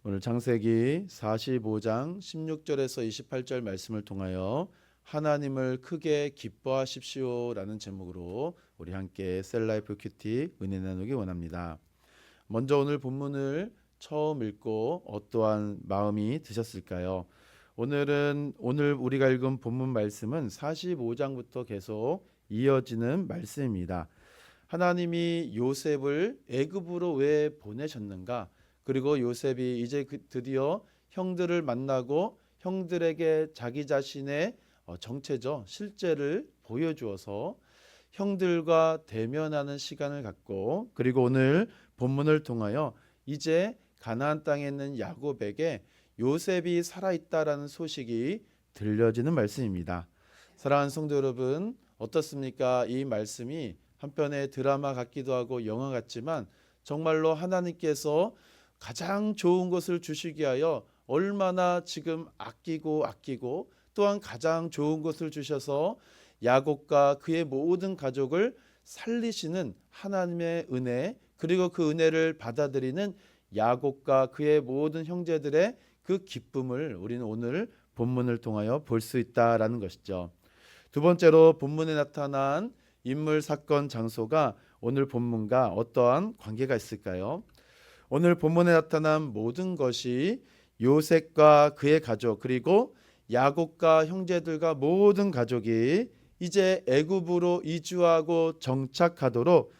오늘 창세기 45장 16절에서 28절 말씀을 통하여 하나님을 크게 기뻐하십시오라는 제목으로 우리 함께 셀라이프 큐티 은혜 나누기 원합니다. 먼저 오늘 본문을 처음 읽고 어떠한 마음이 드셨을까요? 오늘 우리가 읽은 본문 말씀은 45장부터 계속 이어지는 말씀입니다. 하나님이 요셉을 애굽으로 왜 보내셨는가? 그리고 요셉이 이제 드디어 형들을 만나고 형들에게 자기 자신의 정체적 실제를 보여주어서 형들과 대면하는 시간을 갖고, 그리고 오늘 본문을 통하여 이제 가나안 땅에 있는 야곱에게 요셉이 살아있다라는 소식이 들려지는 말씀입니다. 사랑하는 성도 여러분, 어떻습니까? 이 말씀이 한편의 드라마 같기도 하고 영화 같지만 정말로 하나님께서 가장 좋은 것을 주시기 위하여 얼마나 지금 아끼고 또한 가장 좋은 것을 주셔서 야곱과 그의 모든 가족을 살리시는 하나님의 은혜, 그리고 그 은혜를 받아들이는 야곱과 그의 모든 형제들의 그 기쁨을 우리는 오늘 본문을 통하여 볼 수 있다라는 것이죠. 두 번째로 본문에 나타난 인물, 사건, 장소가 오늘 본문과 어떠한 관계가 있을까요? 오늘 본문에 나타난 모든 것이 요셉과 그의 가족, 그리고 야곱과 형제들과 모든 가족이 이제 애굽으로 이주하고 정착하도록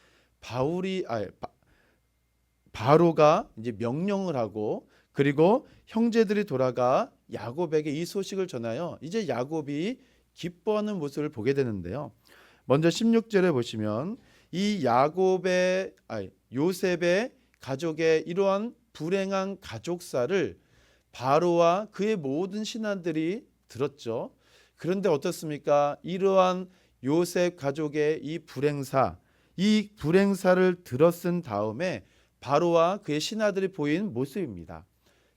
바로가 이제 명령을 하고, 그리고 형제들이 돌아가 야곱에게 이 소식을 전하여 이제 야곱이 기뻐하는 모습을 보게 되는데요. 먼저 16절에 보시면 이 요셉의 가족의 이러한 불행한 가족사를 바로와 그의 모든 신하들이 들었죠. 그런데 어떻습니까? 이러한 요셉 가족의 이 불행사를 들었은 다음에 바로와 그의 신하들이 보인 모습입니다.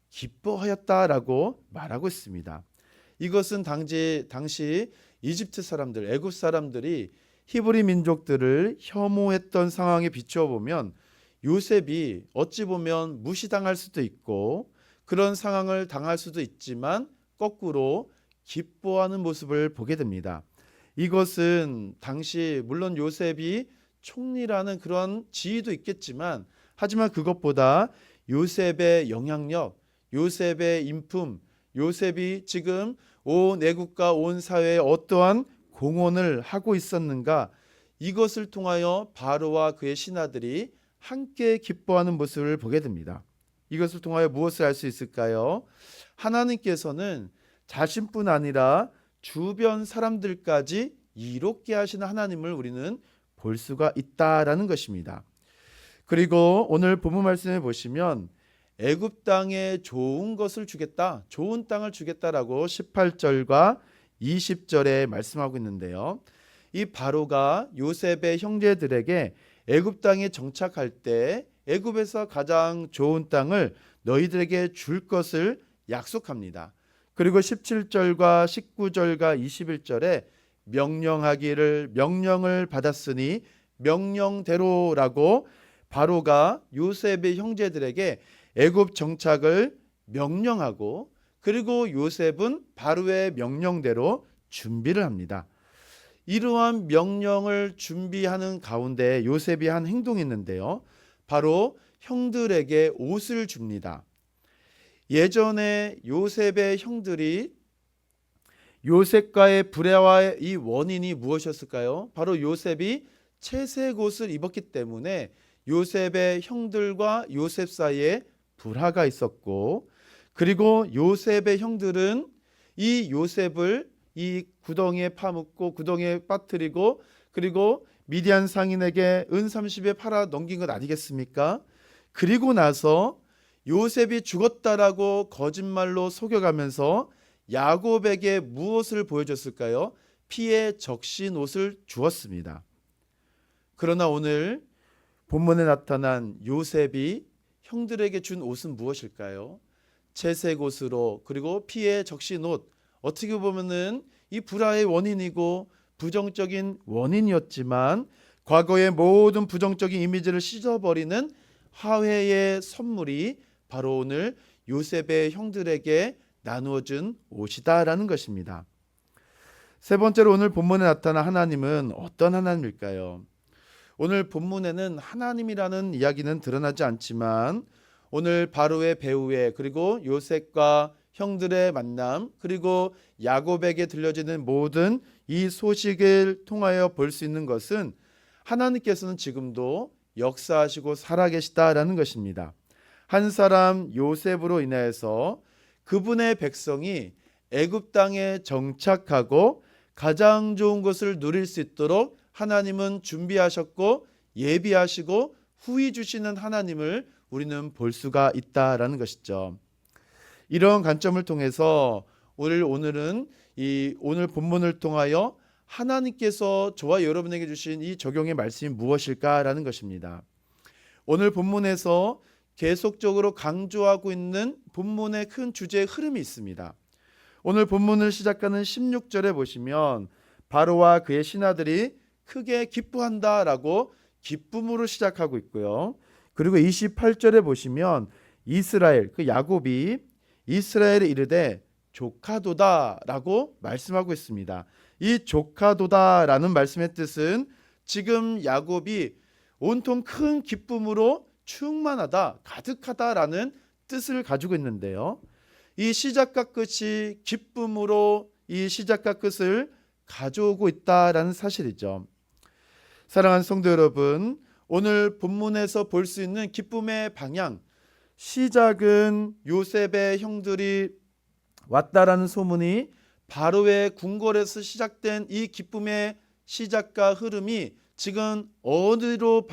기뻐하였다라고 말하고 있습니다. 이것은 당시 이집트 사람들, 애굽 사람들이 히브리 민족들을 혐오했던 상황에 비추어 보면 요셉이 어찌 보면 무시당할 수도 있고 그런 상황을 당할 수도 있지만 거꾸로 기뻐하는 모습을 보게 됩니다. 이것은 당시 물론 요셉이 총리라는 그런 지위도 있겠지만, 하지만 그것보다 요셉의 영향력, 요셉의 인품, 요셉이 지금 온 애국과 온 사회에 어떠한 공헌을 하고 있었는가, 이것을 통하여 바로와 그의 신하들이 함께 기뻐하는 모습을 보게 됩니다. 이것을 통하여 무엇을 알 수 있을까요? 하나님께서는 자신뿐 아니라 주변 사람들까지 이롭게 하시는 하나님을 우리는 볼 수가 있다라는 것입니다. 그리고 오늘 본문 말씀에 보시면 애굽 땅에 좋은 것을 주겠다, 좋은 땅을 주겠다라고 18절과 20절에 말씀하고 있는데요. 이 바로가 요셉의 형제들에게 애굽 땅에 정착할 때 애굽에서 가장 좋은 땅을 너희들에게 줄 것을 약속합니다. 그리고 17절과 19절과 21절에 명령을 받았으니 명령대로라고 바로가 요셉의 형제들에게 애굽 정착을 명령하고, 그리고 요셉은 바로의 명령대로 준비를 합니다. 이러한 명령을 준비하는 가운데 요셉이 한 행동이 있는데요. 바로 형들에게 옷을 줍니다. 예전에 요셉의 형들이 요셉과의 불화의 이 원인이 무엇이었을까요? 바로 요셉이 채색 옷을 입었기 때문에 요셉의 형들과 요셉 사이에 불화가 있었고, 그리고 요셉의 형들은 이 요셉을 이 구덩이에 파묻고 구덩이에 빠뜨리고, 그리고 미디안 상인에게 은 30에 팔아 넘긴 것 아니겠습니까? 그리고 나서 요셉이 죽었다라고 거짓말로 속여가면서 야곱에게 무엇을 보여줬을까요? 피에 적신 옷을 주었습니다. 그러나 오늘 본문에 나타난 요셉이 형들에게 준 옷은 무엇일까요? 채색 옷으로, 그리고 피에 적신 옷, 어떻게 보면은 이 불화의 원인이고 부정적인 원인이었지만 과거의 모든 부정적인 이미지를 씻어버리는 화해의 선물이 바로 오늘 요셉의 형들에게 나누어준 옷이다라는 것입니다. 세 번째로 오늘 본문에 나타난 하나님은 어떤 하나님일까요? 오늘 본문에는 하나님이라는 이야기는 드러나지 않지만 오늘 바로의 배후에 그리고 요셉과 형들의 만남 그리고 야곱에게 들려지는 모든 이 소식을 통하여 볼 수 있는 것은 하나님께서는 지금도 역사하시고 살아계시다라는 것입니다. 한 사람 요셉으로 인하여서 그분의 백성이 애굽 땅에 정착하고 가장 좋은 것을 누릴 수 있도록 하나님은 준비하셨고 예비하시고 후히 주시는 하나님을 우리는 볼 수가 있다라는 것이죠. 이런 관점을 통해서 오늘은 오늘 본문을 통하여 하나님께서 저와 여러분에게 주신 이 적용의 말씀이 무엇일까라는 것입니다. 오늘 본문에서 계속적으로 강조하고 있는 본문의 큰 주제의 흐름이 있습니다. 오늘 본문을 시작하는 16절에 보시면 바로와 그의 신하들이 크게 기뻐한다라고 기쁨으로 시작하고 있고요. 그리고 28절에 보시면 이스라엘 그 야곱이 이스라엘에 이르되 조카도다라고 말씀하고 있습니다. 이 조카도다라는 말씀의 뜻은 지금 야곱이 온통 큰 기쁨으로 충만하다, 가득하다라는 뜻을 가지고 있는데요. 이 시작과 끝이 기쁨으로 이 시작과 끝을 가져오고 있다라는 사실이죠. 사랑하는 성도 여러분, 오늘 본문에서 볼 수 있는 기쁨의 방향, 시작은 요셉의 형들이 왔다라는 소문이 바로의 궁궐에서 시작된 이 기쁨의 시작과 흐름이 지금 어디로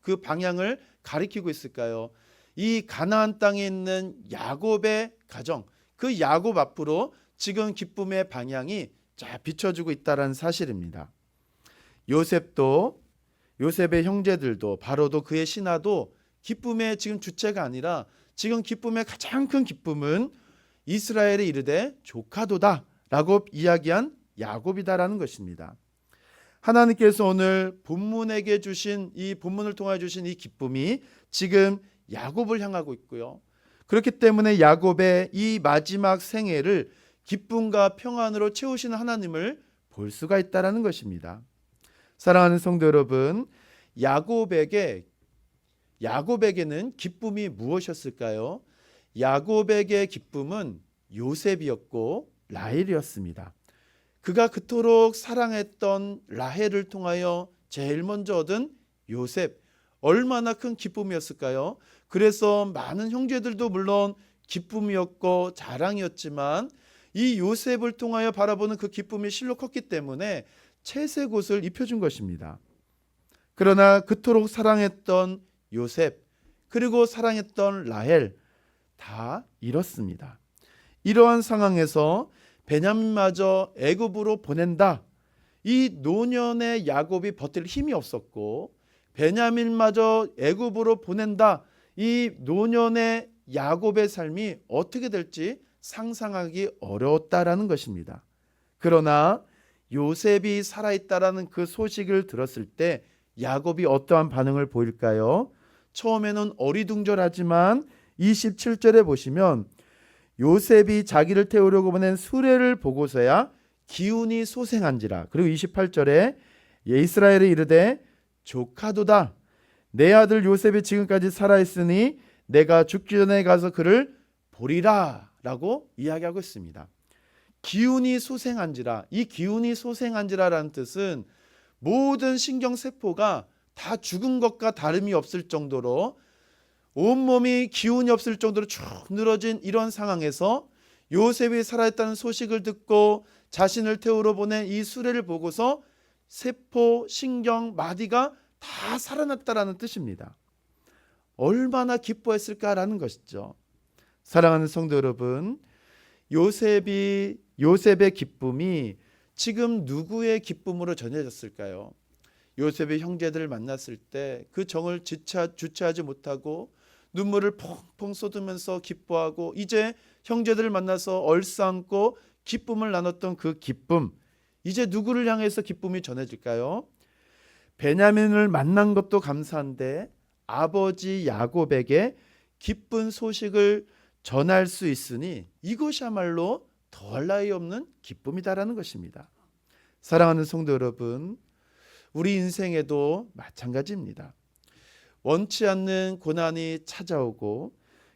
그 방향을 가리키고 있을까요? 이 가나안 땅에 있는 야곱의 가정, 그 야곱 앞으로 지금 기쁨의 방향이 쫙 비춰주고 있다는 사실입니다. 요셉의 형제들도 바로도 그의 신하도 기쁨의 지금 주체가 아니라 지금 기쁨의 가장 큰 기쁨은 이스라엘에 이르되 조카도다라고 이야기한 야곱이다라는 것입니다. 하나님께서 오늘 본문에게 주신 이 본문을 통해 주신 이 기쁨이 지금 야곱을 향하고 있고요. 그렇기 때문에 야곱의 이 마지막 생애를 기쁨과 평안으로 채우시는 하나님을 볼 수가 있다라는 것입니다. 사랑하는 성도 여러분, 야곱에게는 기쁨이 무엇이었을까요? 야곱에게 기쁨은 요셉이었고 라헬이었습니다. 그가 그토록 사랑했던 라헬을 통하여 제일 먼저 얻은 요셉, 얼마나 큰 기쁨이었을까요? 그래서 많은 형제들도 물론 기쁨이었고 자랑이었지만 이 요셉을 통하여 바라보는 그 기쁨이 실로 컸기 때문에 채색 옷을 입혀준 것입니다. 그러나 그토록 사랑했던 요셉 그리고 사랑했던 라헬 다 잃었습니다. 이러한 상황에서 베냐민마저 애굽으로 보낸다. 이 노년의 야곱이 버틸 힘이 없었고 베냐민마저 애굽으로 보낸다. 이 노년의 야곱의 삶이 어떻게 될지 상상하기 어려웠다라는 것입니다. 그러나 요셉이 살아있다라는 그 소식을 들었을 때 야곱이 어떠한 반응을 보일까요? 처음에는 어리둥절하지만 27절에 보시면 요셉이 자기를 태우려고 보낸 수레를 보고서야 기운이 소생한지라. 그리고 28절에 이스라엘에 이르되 조카도다. 내 아들 요셉이 지금까지 살아있으니 내가 죽기 전에 가서 그를 보리라 라고 이야기하고 있습니다. 기운이 소생한지라. 이 기운이 소생한지라라는 뜻은 모든 신경세포가 다 죽은 것과 다름이 없을 정도로 온몸이 기운이 없을 정도로 쭉 늘어진 이런 상황에서 요셉이 살아있다는 소식을 듣고 자신을 태우러 보낸 이 수레를 보고서 세포, 신경, 마디가 다 살아났다라는 뜻입니다. 얼마나 기뻐했을까라는 것이죠. 사랑하는 성도 여러분, 요셉의 기쁨이 지금 누구의 기쁨으로 전해졌을까요? 요셉의 형제들을 만났을 때 그 정을 주체하지 못하고 눈물을 펑펑 쏟으면서 기뻐하고 이제 형제들을 만나서 얼싸안고 기쁨을 나눴던 그 기쁨, 이제 누구를 향해서 기쁨이 전해질까요? 베냐민을 만난 것도 감사한데 아버지 야곱에게 기쁜 소식을 전할 수 있으니 이것이야말로 더할 나위 없는 기쁨이다라는 것입니다. 사랑하는 성도 여러분, 우리 인생에도 마찬가지입니다. 원치 않는 고난이 찾아오고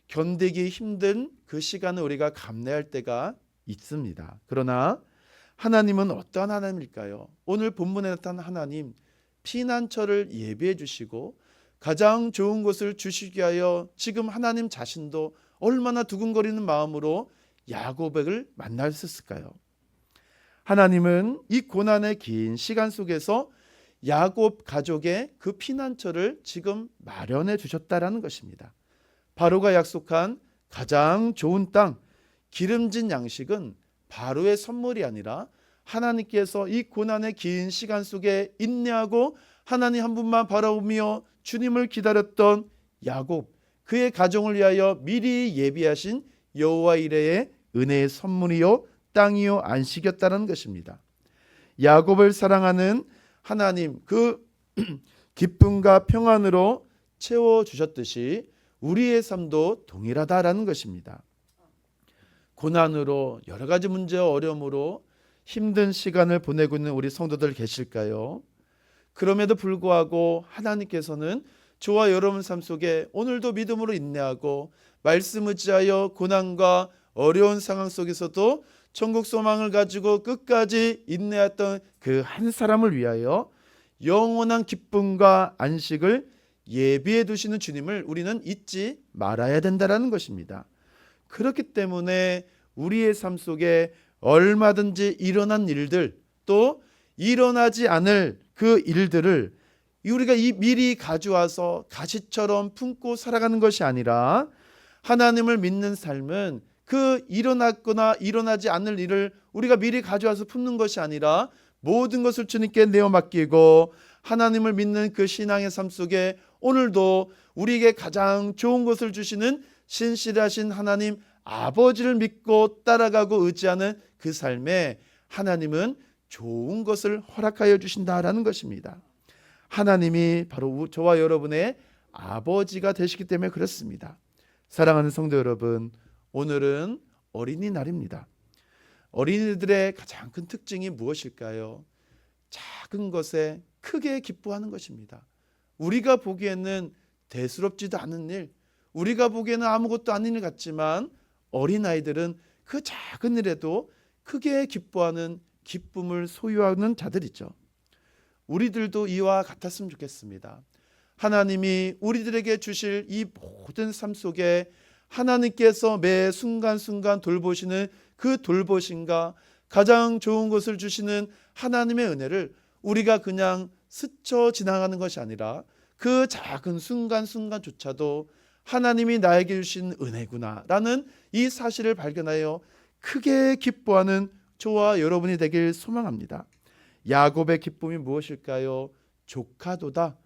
견디기 힘든 그 시간을 우리가 감내할 때가 있습니다. 그러나 하나님은 어떠한 하나님일까요? 오늘 본문에 나타난 하나님, 피난처를 예비해 주시고 가장 좋은 것을 주시기 위하여 지금 하나님 자신도 얼마나 두근거리는 마음으로 야곱을 만났을까요? 하나님은 이 고난의 긴 시간 속에서 야곱 가족의 그 피난처를 지금 마련해 주셨다라는 것입니다. 바로가 약속한 가장 좋은 땅, 기름진 양식은 바로의 선물이 아니라 하나님께서 이 고난의 긴 시간 속에 인내하고 하나님 한 분만 바라보며 주님을 기다렸던 야곱, 그의 가정을 위하여 미리 예비하신 여호와 이레의 은혜의 선물이요 땅이요 안식이었다는 것입니다. 야곱을 사랑하는 하나님, 그 기쁨과 평안으로 채워주셨듯이 우리의 삶도 동일하다라는 것입니다. 고난으로 여러 가지 문제와 어려움으로 힘든 시간을 보내고 있는 우리 성도들 계실까요? 그럼에도 불구하고 하나님께서는 저와 여러분 삶 속에 오늘도 믿음으로 인내하고 말씀 의지하여 고난과 어려운 상황 속에서도 천국 소망을 가지고 끝까지 인내했던 그 한 사람을 위하여 영원한 기쁨과 안식을 예비해 두시는 주님을 우리는 잊지 말아야 된다는 것입니다. 그렇기 때문에 우리의 삶 속에 얼마든지 일어난 일들, 또 일어나지 않을 그 일들을 우리가 미리 가져와서 가시처럼 품고 살아가는 것이 아니라 하나님을 믿는 삶은 그 일어났거나 일어나지 않을 일을 우리가 미리 가져와서 품는 것이 아니라 모든 것을 주님께 내어 맡기고 하나님을 믿는 그 신앙의 삶 속에 오늘도 우리에게 가장 좋은 것을 주시는 신실하신 하나님 아버지를 믿고 따라가고 의지하는 그 삶에 하나님은 좋은 것을 허락하여 주신다라는 것입니다. 하나님이 바로 저와 여러분의 아버지가 되시기 때문에 그렇습니다. 사랑하는 성도 여러분, 오늘은 어린이날입니다. 어린이들의 가장 큰 특징이 무엇일까요? 작은 것에 크게 기뻐하는 것입니다. 우리가 보기에는 대수롭지도 않은 일, 우리가 보기에는 아무것도 아닌 일 같지만 어린아이들은 그 작은 일에도 크게 기뻐하는 기쁨을 소유하는 자들이죠. 우리들도 이와 같았으면 좋겠습니다. 하나님이 우리들에게 주실 이 모든 삶 속에 하나님께서 매 순간순간 돌보시는 그 돌보심과 가장 좋은 것을 주시는 하나님의 은혜를 우리가 그냥 스쳐 지나가는 것이 아니라 그 작은 순간순간조차도 하나님이 나에게 주신 은혜구나 라는 이 사실을 발견하여 크게 기뻐하는 저와 여러분이 되길 소망합니다. 야곱의 기쁨이 무엇일까요? 조카도다.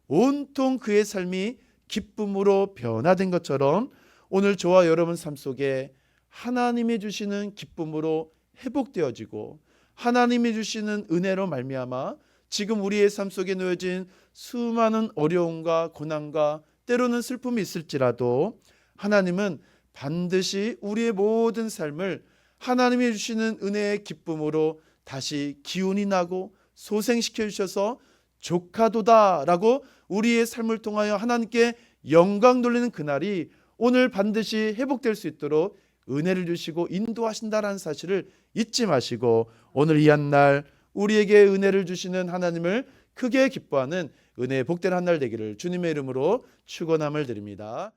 온통 그의 삶이 기쁨으로 변화된 것처럼 오늘 저와 여러분 삶 속에 하나님이 주시는 기쁨으로 회복되어지고 하나님이 주시는 은혜로 말미암아 지금 우리의 삶 속에 놓여진 수많은 어려움과 고난과 때로는 슬픔이 있을지라도 하나님은 반드시 우리의 모든 삶을 하나님이 주시는 은혜의 기쁨으로 다시 기운이 나고 소생시켜 주셔서 조카도다라고 우리의 삶을 통하여 하나님께 영광 돌리는 그날이 오늘 반드시 회복될 수 있도록 은혜를 주시고 인도하신다라는 사실을 잊지 마시고 오늘 이 한 날 우리에게 은혜를 주시는 하나님을 크게 기뻐하는 은혜의 복된 한 날 되기를 주님의 이름으로 축원함을 드립니다.